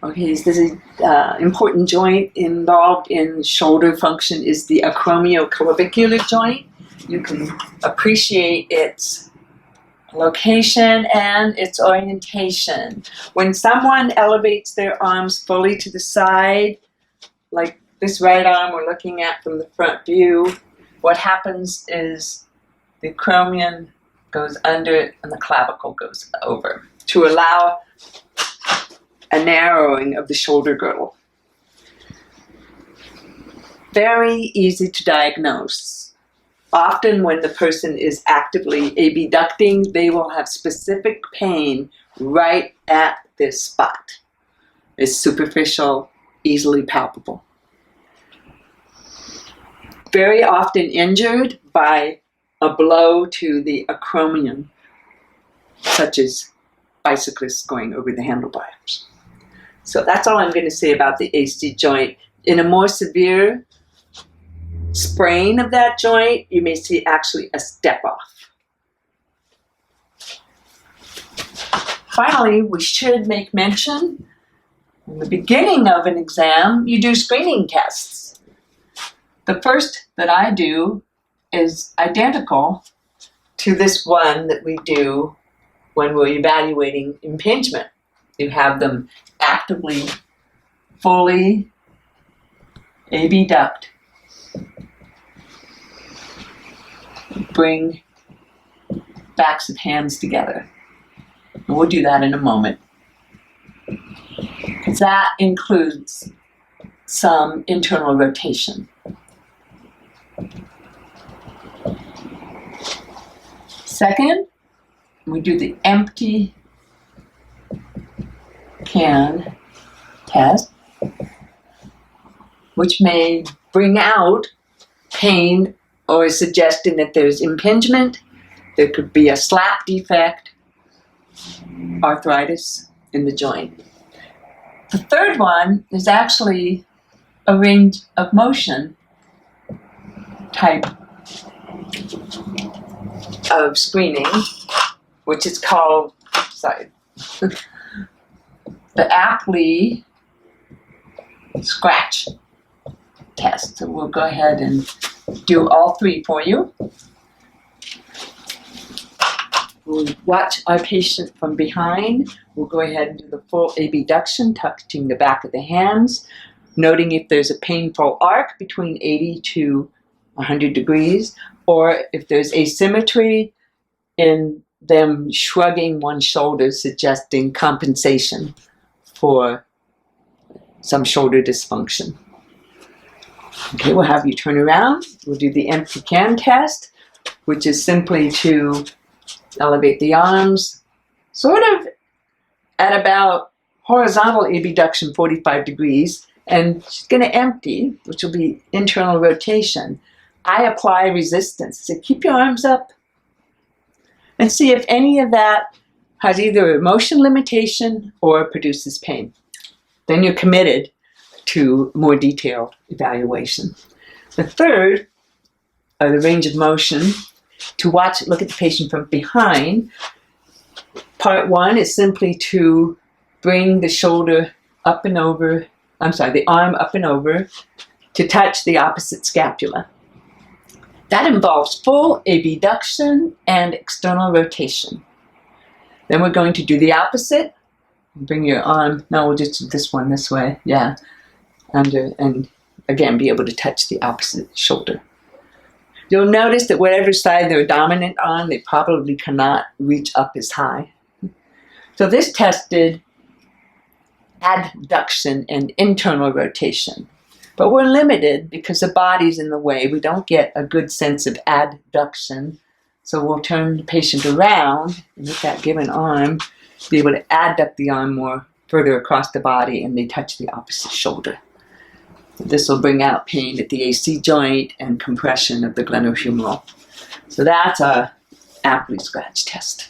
Okay, so this is important joint involved in shoulder function is the acromioclavicular joint. You can appreciate its location and its orientation. When someone elevates their arms fully to the side, like this right arm we're looking at from the front view, what happens is the acromion goes under it and the clavicle goes over to allow a narrowing of the shoulder girdle. Very easy to diagnose. Often when the person is actively abducting, they will have specific pain right at this spot. It's superficial, easily palpable. Very often injured by a blow to the acromion, such as bicyclists going over the handlebars. So that's all I'm going to say about the AC joint. In a more severe sprain of that joint, you may see actually a step off. Finally, we should make mention, in the beginning of an exam, you do screening tests. The first that I do is identical to this one that we do when we're evaluating impingement. You have them actively, fully abduct. Bring backs of hands together. And we'll do that in a moment. That includes some internal rotation. Second, we do the empty can test, which may bring out pain or is suggesting that there's impingement. There could be a slap defect, arthritis in the joint. The third one is actually a range of motion type of screening, which is called, the Apley scratch test. So we'll go ahead and do all three for you. We'll watch our patient from behind. We'll go ahead and do the full abduction, touching the back of the hands, noting if there's a painful arc between 80 to 100 degrees, or if there's asymmetry in them shrugging one shoulder, suggesting compensation for some shoulder dysfunction. Okay, we'll have you turn around. We'll do the empty can test, which is simply to elevate the arms, sort of at about horizontal abduction, 45 degrees, and she's going to empty, which will be internal rotation. I apply resistance. So keep your arms up and see if any of that has either a motion limitation or produces pain. Then you're committed to more detailed evaluation. The third are the range of motion. To look at the patient from behind. Part one is simply to bring the shoulder up and over, the arm up and over to touch the opposite scapula. That involves full abduction and external rotation. Then we're going to do the opposite. Bring your arm, no, we'll just do this one this way, yeah. Under, and again, be able to touch the opposite shoulder. You'll notice that whatever side they're dominant on, they probably cannot reach up as high. So this tested adduction and internal rotation. But we're limited because the body's in the way. We don't get a good sense of adduction. So we'll turn the patient around and with that given arm, be able to adduct the arm more further across the body, and they touch the opposite shoulder. This will bring out pain at the AC joint and compression of the glenohumeral. So that's a Apley scratch test.